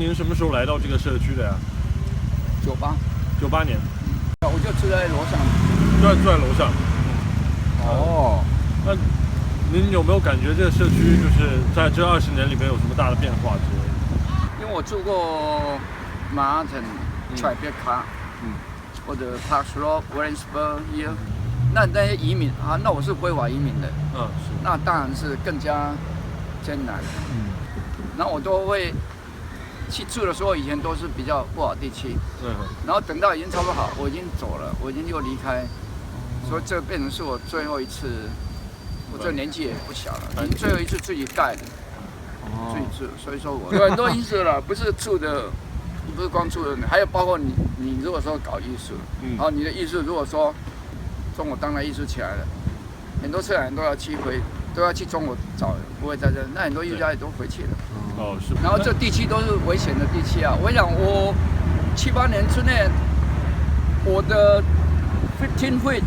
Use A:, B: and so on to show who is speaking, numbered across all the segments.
A: 您什么时候来到这个社区的呀？98年。
B: 我就住在楼上。
A: 住在楼上。
B: 哦。
A: 那您有没有感觉这个社区就是在这20年里面有什么大的变化之类的？
B: 因为我住过马城、Tribeca，或者 Park Slope、Williamsburg 那些移民啊，那我是非法移民的。
A: 是。
B: 那当然是更加艰难。然后我都会去住的时候，以前都是比较不好地区。然后等到已经差不多好，我已经走了，我已经又离开，所以这变成是我最后一次。我这年纪也不小了，已经最后一次自己盖的，自己住。所以说我有很多意思了，不是住的，不是光住的，还有包括你如果说搞艺术，然后你的艺术如果说中国当代艺术起来了，很多策展人都要去中国找，不会在这，那很多艺术家也都回去了。
A: 是。
B: 然后这地区都是危险的地区啊！我想我7、8年之内，我的15 feet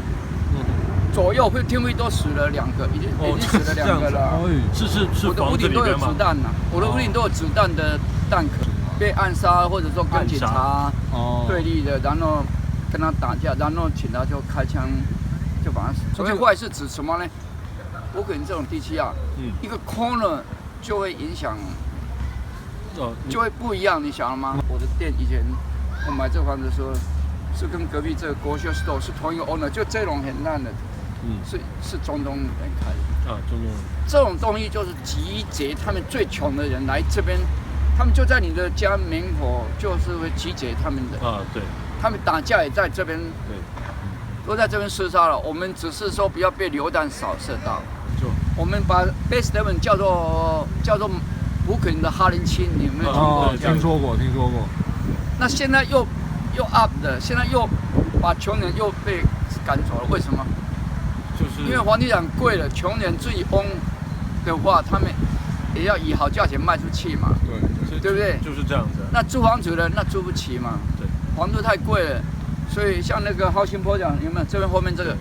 B: 左右15 feet都死了2个，已经死了2个了。
A: 是。
B: 我的屋顶都有子弹呐，我的屋顶都有子弹的弹壳，被暗杀或者说跟警察对立的，然后跟他打架，然后警察就开枪就把他死。所谓坏是指什么呢？我可能这种地区啊，一个 corner 就会影响。就会不一样，你想了吗？我的店以前我买这房子的时候，是跟隔壁这个国学 store 是同一个 owner， 就这种很烂的，是中东人开的。
A: 中东人。
B: 这种东西就是集结他们最穷的人来这边，他们就在你的家门口，就是会集结他们的。
A: 对。
B: 他们打架也在这边。对。都在这边厮杀了，我们只是说不要被榴弹扫射到。我们把 Bed-stuy 叫做。布克林的哈林区，你有没有听过？
C: 听说过。
B: 那现在又 up 的，现在又把穷人又被赶走了，为什么？因为房地产贵了，穷人自己 own 的话，他们也要以好价钱卖出去嘛。对不对？
A: 就是这样子。
B: 那租房子的那租不起嘛。对。房租太贵了，所以像那个浩兴坡讲，有没有这边后面这个？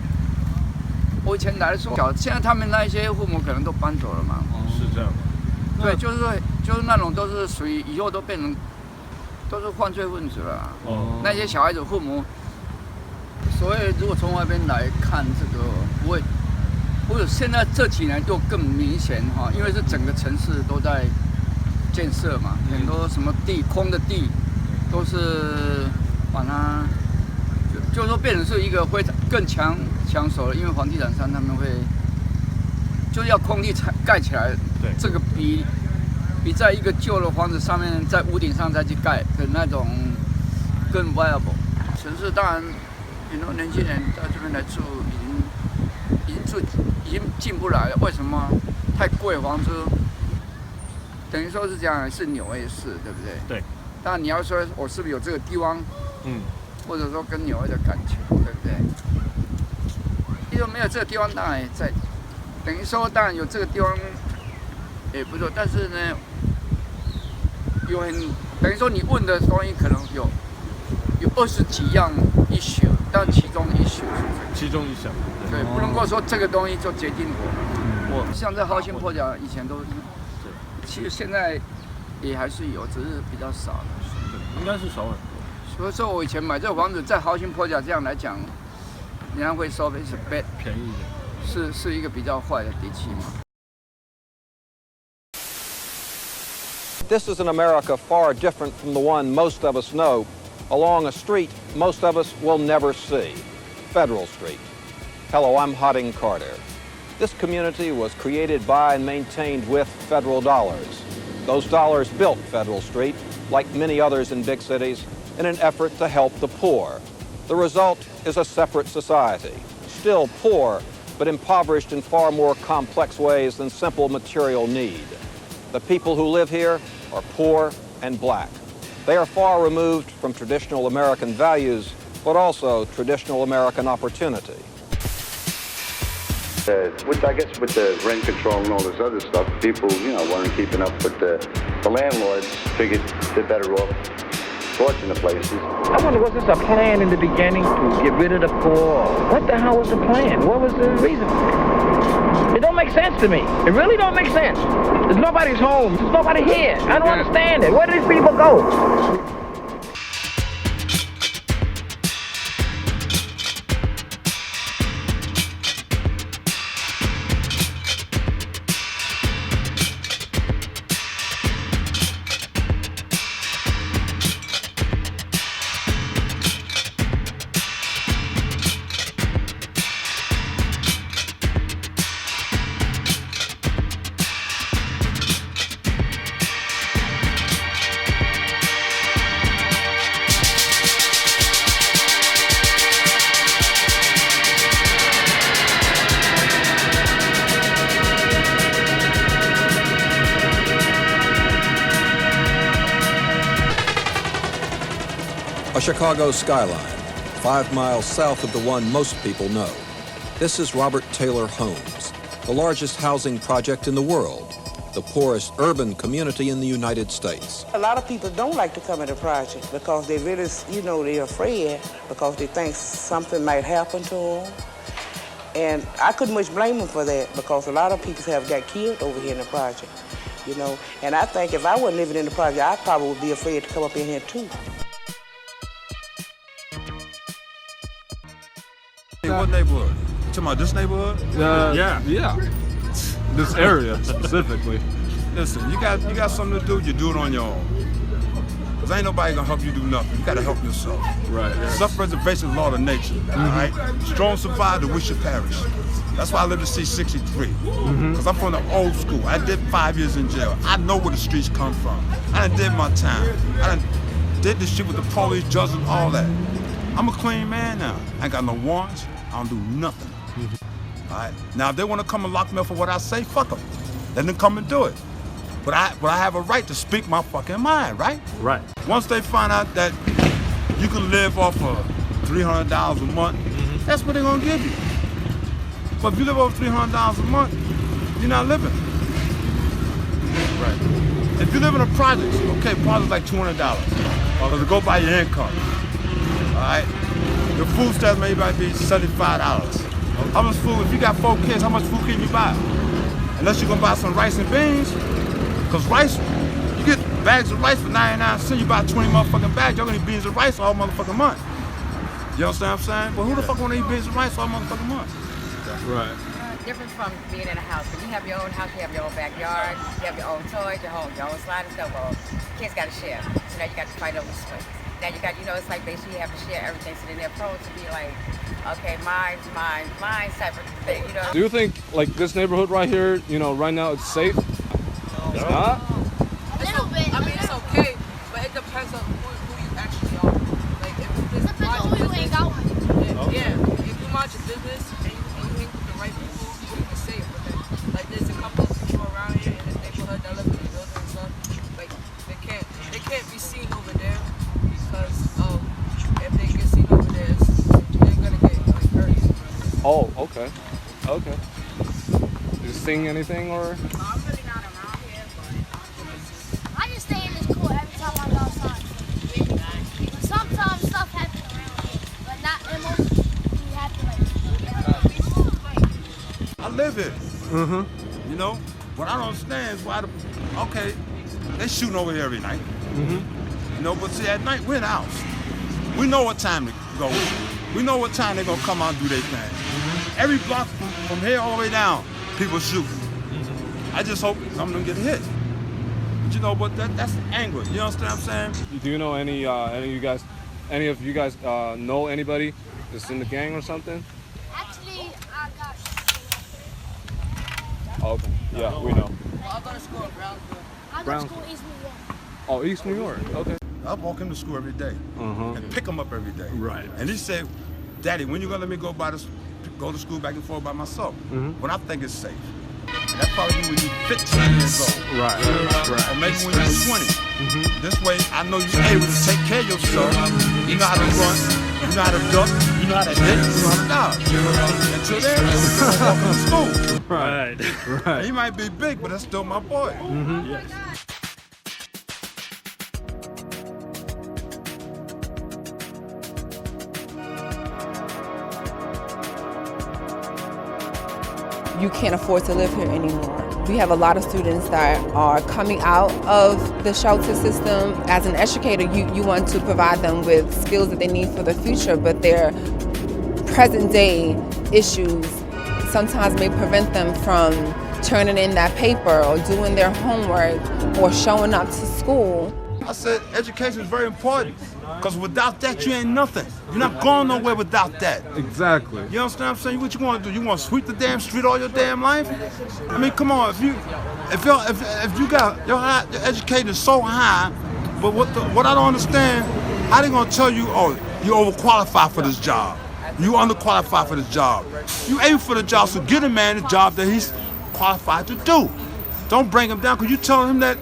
B: 我以前来的时候，现在他们那一些父母可能都搬走了嘛。
A: 是这样。
B: 对，就是那种都是属于以后都变成都是犯罪分子了。那些小孩子父母，所以如果从外边来看这个，不会，或者现在这几年又更明显哈，因为是整个城市都在建设嘛，很多什么空的地都是把它就说变成是一个会更抢手了，因为房地产商他们会。就是要空地盖起来，这个比在一个旧的房子上面，在屋顶上再去盖的那种更 viable。城市当然很多年轻人在这边来住，已经进不来了。为什么？太贵，房租。等于说是这样，是纽约市，对不对？
A: 对。
B: 当然你要说我是不是有这个地方，或者说跟纽约的感情，对不对？因为没有这个地方，当然也在。等于说，当然有这个地方也不错，但是呢，等于说你问的东西可能有20几样issue，但其中的issue是
A: 其中一项。
B: 对，不能够说这个东西就决定我像在浩兴坡角以前都是，其实现在也还是有，只是比较少了。
A: 应该是少很多。
B: 所以说我以前买这个房子在浩兴坡角这样来讲，人家会收费是便
A: 宜一点。
B: 是一个比较坏的地区嘛。
D: This is an America far different from the one most of us know, along a street most of us will never see, Federal Street. Hello, I'm Harding Carter. This community was created by and maintained with federal dollars. Those dollars built Federal Street, like many others in big cities, in an effort to help the poor. The result is a separate society, still poor, but impoverished in far more complex ways than simple material need. The people who live here are poor and black. They are far removed from traditional American values, but also traditional American opportunity.
E: I guess with the rent control and all this other stuff, people, weren't keeping up with the landlords figured they're better off fortunate places.
F: I wonder, was this a plan in the beginning to get rid of the poor? What the hell was the plan? What was the reason? It don't make sense to me. It really don't make sense. There's nobody's home. nobody here. I don't understand it. Where do these people go?
D: A Chicago skyline, 5 miles south of the one most people know. This is Robert Taylor Homes, the largest housing project in the world, the poorest urban community in the United States.
C: A lot of people don't like to come in the project because they really, they're afraid because they think something might happen to them. And I couldn't much blame them for that because a lot of people have got killed over here in the project, And I think if I wasn't living in the project, I probably would be afraid to come up in here too.
G: What neighborhood? You talking about this neighborhood?
A: Yeah. This area specifically.
G: Listen, you got something to do, you do it on your own. Because ain't nobody gonna help you do nothing. You gotta help yourself.
A: Right.
G: Self-preservation is law of nature, all right? Strong survive, the weak should perish. That's why I live to see 63. Because I'm from the old school. I did 5 years in jail. I know where the streets come from. I done did my time. I done did this shit with the police, judges, and all that. I'm a clean man now. I ain't got no warrants. I don't do nothing. All right. Now, if they want to come and lock me up for what I say, fuck them. Let them come and do it. But I have a right to speak my fucking mind, right?
A: Right.
G: Once they find out that you can live off of $300 a month, that's what they're gonna give you. But if you live off $300 a month, you're not living. Right. If you live in a project, okay, project's like $200. Or to go by your income. All right. Your food stamps maybe might be $75. How much food? If you got 4 kids, how much food can you buy? Unless you're gonna buy some rice and beans, because rice, you get bags of rice for 99 cents. You buy 20 motherfucking bags. You're gonna eat beans and rice all motherfucking month. You understand what I'm saying? Well, who the fuck wanna eat beans and rice all motherfucking month?
A: Right.
H: Different from being in a house. When you have your own house, you have your own backyard, you have your own toys, your own slide and stuff. Well, kids got to share. So now you got to fight over space. Now you got, it's like basically you have to share everything. So then they're prone to be like, okay, mine type of thing,
A: Do you think, like, this neighborhood right here, right now it's safe? It's not?
I: A little bit. I mean, it's okay, but it depends on who you actually are. Like, if it's depends on who you hang out with. Yeah, if you mind your business and you hang with the right people, you can stay with them. Like, there's a couple of people around here in this neighborhood that live in the building and stuff. Like, they can't be seen over there because if they get seen over there, they're gonna get hurt.
A: Oh, okay. Okay. Did you sing anything or?
I: I'm really not around here, but
J: I just stay in this court every time I go outside. But sometimes stuff happens around here, but not most. We have to
G: I live here. What I don't understand is why they shooting over here every night. But see, at night we're in the house. We know what time to go. We know what time they're gonna come out and do their thing. Every block from here all the way down, people shooting. I just hope I'm gonna get hit. But that's anger. You understand what I'm saying?
A: Do you know any of you guys know anybody that's in the gang or something?
J: Actually, I got.
A: Oh, okay. Yeah, we know.
I: I go to school in Brownsville.
J: I go to school in East New York.
A: Oh, East New York. Okay.
G: I walk him to school every day and pick him up every day.
A: Right.
G: And he said, "Daddy, when you gonna let me go to school back and forth by myself? When I think it's safe." And that's probably when you're 15 years old.
A: Right.
G: Or maybe when you're 20. This way, I know you're able to take care of yourself. You know how to run. You know how to duck. You know how to hit. You know how to dodge. Until then, you're walking to school.
A: Right.
G: He might be big, but that's still my boy.
A: Yes.
K: You can't afford to live here anymore. We have a lot of students that are coming out of the shelter system. As an educator, you want to provide them with skills that they need for the future, but their present day issues sometimes may prevent them from turning in that paper or doing their homework or showing up to school.
G: I said education is very important, because without that, you ain't nothing. You're not going nowhere without that.
A: Exactly.
G: You understand what I'm saying? What you want to do? You want to sweep the damn street all your damn life? I mean, come on. If you got your education is so high, but what I don't understand, how they gonna tell you, oh, you overqualified for this job, you underqualified for this job? You aim for the job, so give a man the job that he's qualified to do. Don't bring him down, because you telling him that,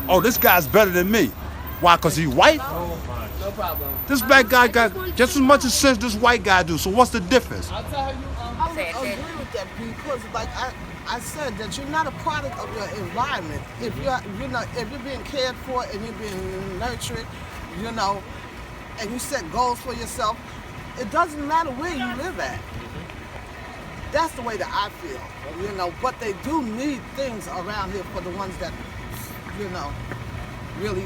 G: oh, this guy's better than me. Why? Because he's white?
I: No problem.
G: This black guy got just as much sense this white guy do. So what's the difference?
I: I'll tell you, I would agree with that, because like I said, that you're not a product of your environment. If you're being cared for and you're being nurtured, and you set goals for yourself, it doesn't matter where you live at. That's the way that I feel, But they do need things around here for the ones that, really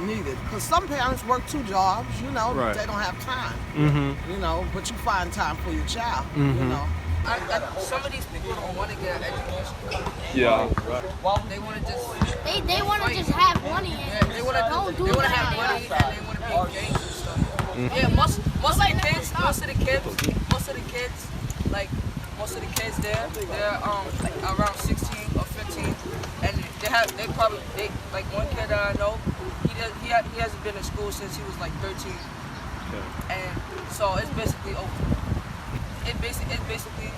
I: need it. Because some parents work 2 jobs,
A: Right.
I: They don't have time,
A: Mm-hmm.
I: But you find time for your child, Some of these people don't want to get an education.
A: Yeah.
I: Well, they want to just...
J: They want to just have money.
I: Yeah, they want to have money and they want to be in games and stuff. Yeah, most of the kids there, they're around 16 or 15, and like one kid that I know, he hasn't been in school since he was like 13, and so it's basically over. It's basically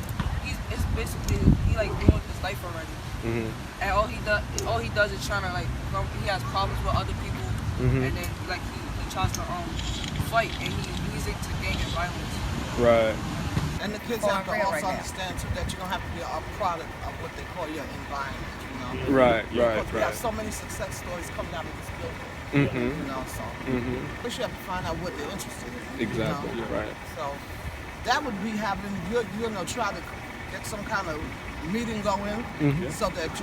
I: he like ruined his life already, and all he does is trying to he has problems with other people, and then he tries to fight, and he's into gang and violence.
A: Right.
I: And the kids have to also understand too that you don't have to be a product of what they call your environment,
A: Right.
I: We have so many success stories coming out of this building, so but you have to find out what they're interested in.
A: Exactly. Right.
I: So that would be having try to get some kind of meeting going, so that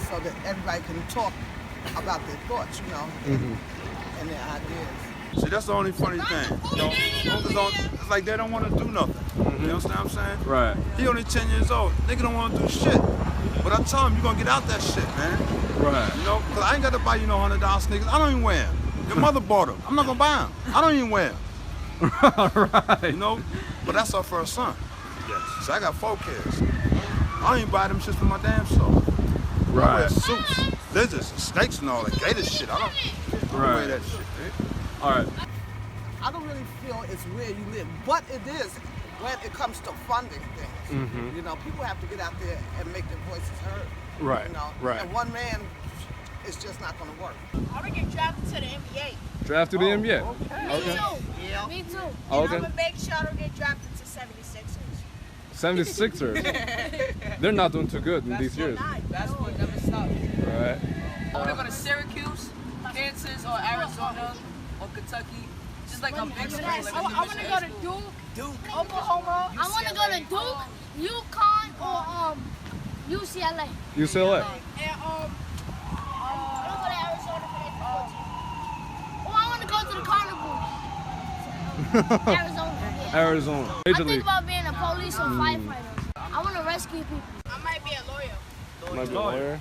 I: so that everybody can talk about their thoughts, and their ideas.
G: See, that's the only funny thing. It's like they don't want to do nothing. You understand what I'm saying?
A: Right.
G: He only 10 years old. Nigga don't want to do shit. But I tell him, you're going to get out that shit, man.
A: Right.
G: Because I ain't got to buy you no $100 sneakers. I don't even wear them. Your mother bought them. I'm not going to buy them. I don't even wear them.
A: Right.
G: But that's our first son. Yes. So I got 4 kids. I don't even buy them shit for my damn self.
A: Right.
G: I wear suits, lizards, snakes and all that gator shit. I don't wear that shit, man.
A: All right.
I: I don't really feel it's where you live, but it is when it comes to funding things. People have to get out there and make their voices heard.
A: Right. Right.
I: And one man is just not going to work.
J: I want to get drafted to the NBA.
A: Drafted to the NBA?
J: Me too. Yeah. Me too.
A: Okay.
J: And I'm going to make sure I don't get drafted to 76ers.
A: 76ers? They're not doing too good in these years.
I: Basketball never stops.
A: Right.
I: I want to go to Syracuse, Kansas, or Arizona, or Kentucky. Just like a big school.
J: I want to go to Duke, Oklahoma. I want to go to Duke, UConn, or UCLA.
A: UCLA?
J: And I want to go to Arizona for their football team. Or I want to go to the Carnival. Arizona.
A: Arizona.
J: I think about being a police or firefighter. I want to rescue people. I might be a lawyer.
A: Might be a lawyer.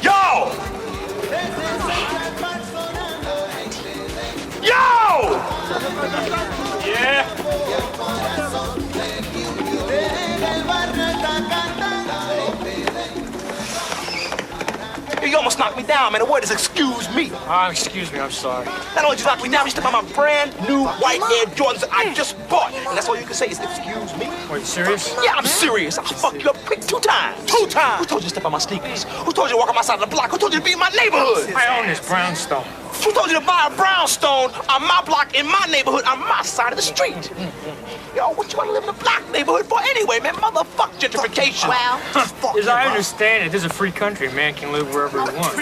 L: Yo! Yo! Yeah. You almost knocked me down, man. The word is excuse me.
F: Excuse me, I'm sorry.
L: Not only did you knock me down, you stepped on my brand new white Air Jordans that I just bought. And that's all you can say is excuse me.
F: Wait, you serious?
L: Yeah, I'm serious. I'll fuck you up quick 2 times. 2 times. Who told you to step on my sneakers? Who told you to walk on my side of the block? Who told you to be in my neighborhood?
F: I own this brownstone.
L: Who told you to buy a brownstone on my block, in my neighborhood, on my side of the street? Yo, what you want to live in a black neighborhood for anyway, man? Motherfuck gentrification.
M: Well,
N: as I understand it, this is a free country. Man can live wherever he wants.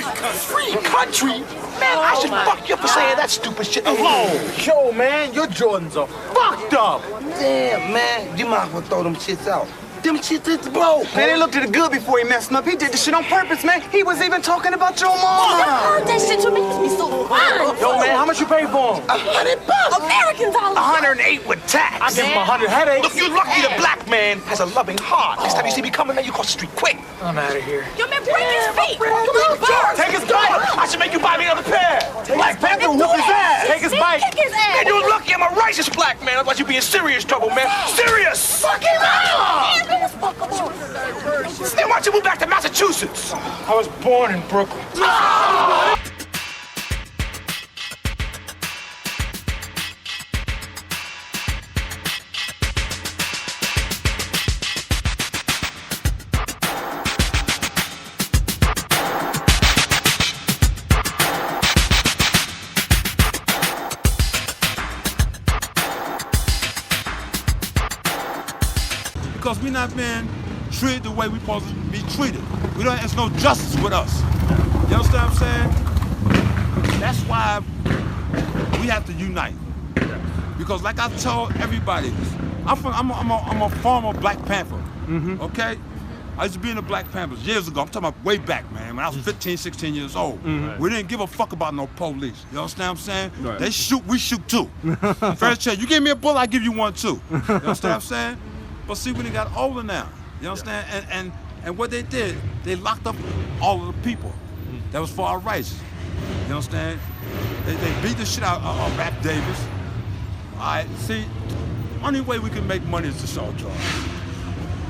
L: Free country? Man, I should fuck you up for saying that stupid shit alone.
O: Yo, man, your Jordans are fucked up.
P: Damn, man, you might as well throw them shits out. Them shits is broke.
O: Man, they looked at it good before he messed up. He did the shit on purpose, man. He was even talking about your mama.
M: I heard that shit. You make me so fine.
O: Yo, man, how much you pay for him?
L: $100.
M: American dollars.
L: 108 with tax.
O: I give him 100 headaches.
L: Look, you're lucky the black man has a loving heart. Next time you see me coming, man, you cross the street quick.
N: I'm out of here.
M: Yo, man, break his feet. Come on,
L: Take his gun. I should make you buy me another pair.
O: Black Panther whoop his ass. Take his bike.
M: Kick his ass.
L: Man, you're lucky I'm a righteous black man. Otherwise, you'd be in serious trouble, man. Serious.
M: Fuck him up. Man, this fuckable.
L: Then why don't you move back to Massachusetts?
N: I was born in Brooklyn.
G: Because we're not being treated the way we're supposed to be treated. There's no justice with us. You understand what I'm saying? That's why we have to unite. Because like I told everybody, I'm a former Black Panther, okay? I used to be in the Black Panthers years ago. I'm talking about way back, man, when I was 15, 16 years old. We didn't give a fuck about no police. You understand what I'm saying?
A: Right.
G: They shoot, we shoot too. Fair chance. You give me a bullet, I give you one too. You understand what I'm saying? But see, when they got older now, you understand? And what they did, they locked up all of the people that was for our rights. You understand? They beat the shit out of Rap Davis. All right, see, only way we can make money is to sell drugs.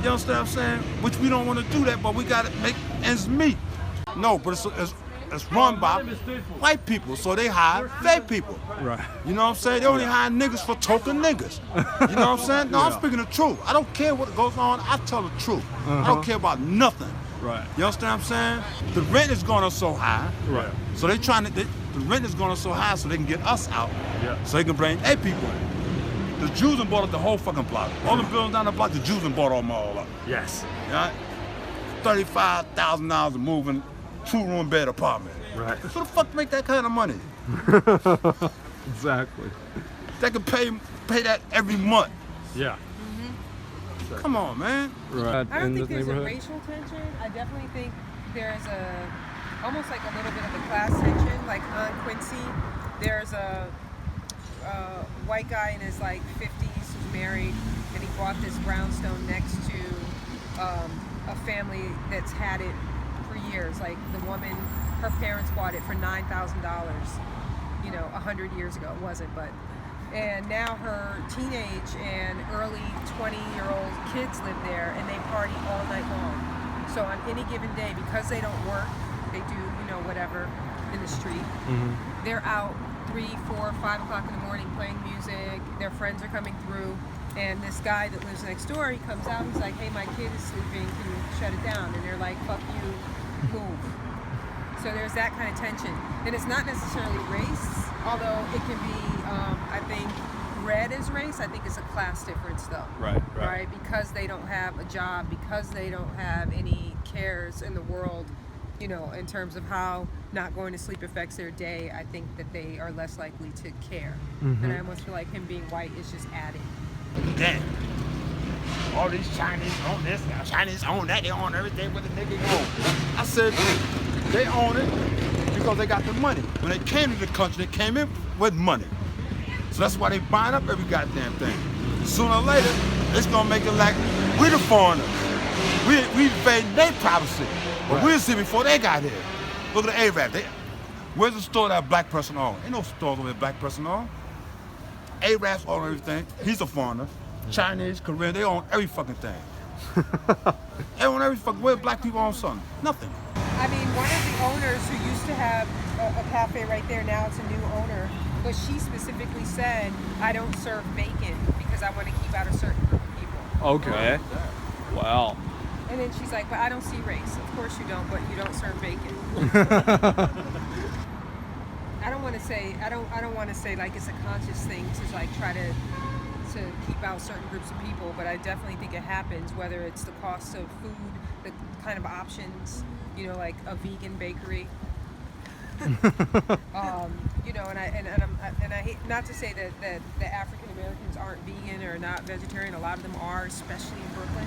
G: You understand what I'm saying? Which we don't want to do that, but we got to make ends meet. No, but it's run by white people, so they hire fake people.
A: Right.
G: You know what I'm saying? They only hire niggas for token niggas. You know what I'm saying? No, I'm speaking the truth. I don't care what goes on. I tell the truth. I don't care about nothing.
A: Right.
G: You understand what I'm saying? The rent is going up so high.
A: Right.
G: So they trying to. The rent is going up so high so they can get us out.
A: Yeah.
G: So they can bring their people in. The Jews done bought up the whole fucking block. All the buildings down the block, the Jews done bought them all up.
A: Yes.
G: Yeah. $35,000 a moving 2-room bed apartment.
A: Right.
G: Who the fuck make that kind of money?
A: Exactly.
G: They can pay that every month.
A: Yeah.
G: Come on, man.
A: Right.
Q: I don't think there's a racial tension. I definitely think there's almost like a little bit of a class tension. Like on Quincy, there's a white guy in his like 50s who's married, and he bought this brownstone next to a family that's had it for years. Like the woman, her parents bought it for $9,000. 100 years ago. It wasn't, but. And now her teenage and early 20-year-old kids live there, and they party all night long. So on any given day, because they don't work, they do, whatever in the street. They're out 3, 4, 5 o'clock in the morning playing music. Their friends are coming through, and this guy that lives next door, he comes out, he's like, hey, my kid is sleeping, can you shut it down? And they're like, fuck you, move. So there's that kind of tension. And it's not necessarily race, although it can be, I think, read as race. I think it's a class difference, though. Right? Because they don't have a job, because they don't have any cares in the world, in terms of how not going to sleep affects their day, I think that they are less likely to care. And I almost feel like him being white is just added.
G: Damn. All these Chinese own this, Chinese own that, they own everything with the nigga own. I said, they own it because they got the money. When they came to the country, they came in with money. So that's why they buying up every goddamn thing. Sooner or later, it's gonna make it like we're the foreigners. We invading their privacy. But we'll see before they got here. Look at the Arab. Where's the store that a black person own? Ain't no stores where a black person own. Arabs own everything. He's a foreigner. Chinese, Korean, they own every fucking thing. They own every fucking, where black people own something? Nothing.
Q: I mean, one of the owners who used to have a cafe right there, now it's a new owner, but she specifically said, I don't serve bacon because I want to keep out a certain group of people.
A: Okay. Wow.
Q: And then she's like, but I don't see race. Of course you don't, but you don't serve bacon. I don't want to say like it's a conscious thing to like try to keep out certain groups of people, but I definitely think it happens, whether it's the cost of food, the kind of options, you know, like a vegan bakery. You know, and I hate not to say that the African Americans aren't vegan or not vegetarian. A lot of them are, especially in Brooklyn.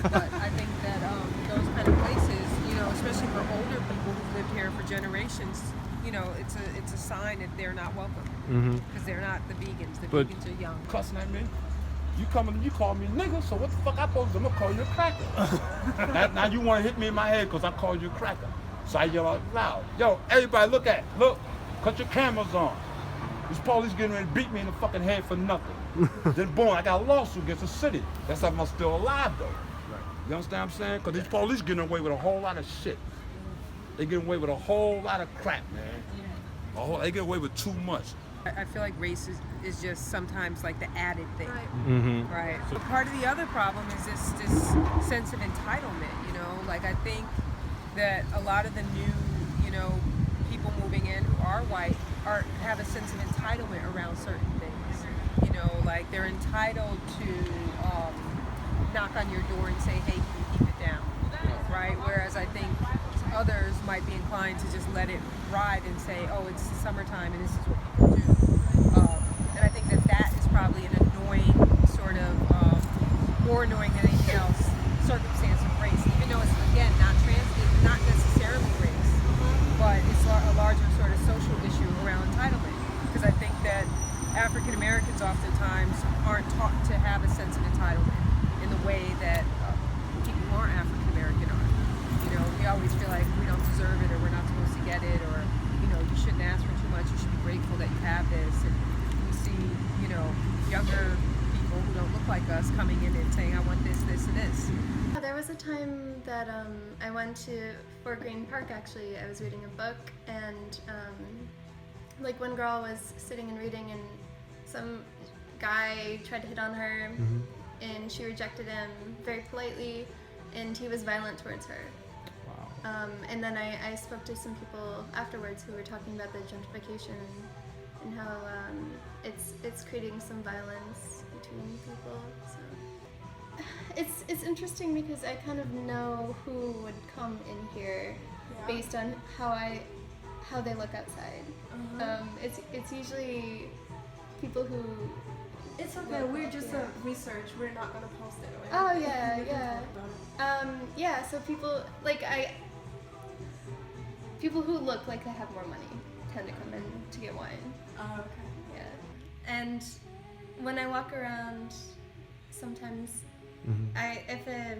Q: But I think that those kind of places, you know, especially for older people who've lived here for generations, you know, it's a sign that they're not welcome because they're not the vegans. The vegans are young.
G: Cussing at me. You call me nigga, so what the fuck I supposed to do? I'm gonna call you a cracker. now you wanna hit me in my head because I called you a cracker. So I yell out loud, yo, everybody look, cut your cameras on. This police getting ready to beat me in the fucking head for nothing. Then boom, I got a lawsuit against the city. That's how I'm still alive though. Right. You understand what I'm saying? Because these police getting away with a whole lot of shit. They getting away with a whole lot of crap, man. They get away with too much.
Q: I feel like race is just sometimes like the added thing,
A: Right.
Q: So part of the other problem is this sense of entitlement, you know, like I think that a lot of the new, you know, people moving in who are white have a sense of entitlement around certain things, you know, like they're entitled to knock on your door and say, hey, can you keep it down, right? Whereas I think others might be inclined to just let it ride and say, oh, it's summertime and this is what people do. And I think that is probably an annoying sort of, more annoying than anything else, circumstance of race, even though it's, again, not necessarily race, but it's a larger sort of social issue around entitlement. Because I think that African Americans oftentimes aren't taught to have a sense of entitlement in the way that people who aren't African American are. You know, we always feel like we don't deserve it or we're not supposed to get it, or, you know, you shouldn't ask for too much, you should be grateful that you have this. And we see, you know, younger people who don't look like us coming in and saying, I want this, this, and this.
R: There was a time that I went to Fort Greene Park, actually. I was reading a book, and like one girl was sitting and reading, and some guy tried to hit on her, and she rejected him very politely, and he was violent towards her. Wow. And then I spoke to some people afterwards who were talking about the gentrification and how it's creating some violence between people. So. It's interesting because I kind of know who would come in here based on how they look outside. It's usually people who.
S: It's okay. We're just a research. We're not gonna post it.
R: Oh yeah. So people people who look like they have more money tend to come in to get wine.
S: Oh, okay.
R: Yeah. And when I walk around, sometimes if a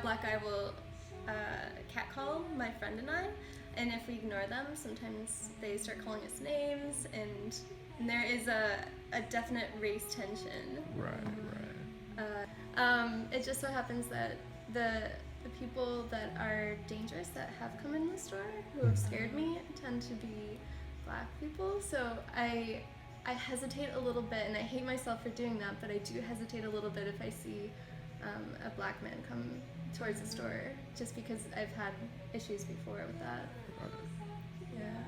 R: black guy will catcall my friend and I, and if we ignore them, sometimes they start calling us names, and there is a definite race tension.
A: Right.
R: It just so happens that the people that are dangerous that have come in the store who have scared me tend to be black people. So I hesitate a little bit, and I hate myself for doing that, but I do hesitate a little bit if I see a black man come towards the store, just because I've had issues before with that. Yeah.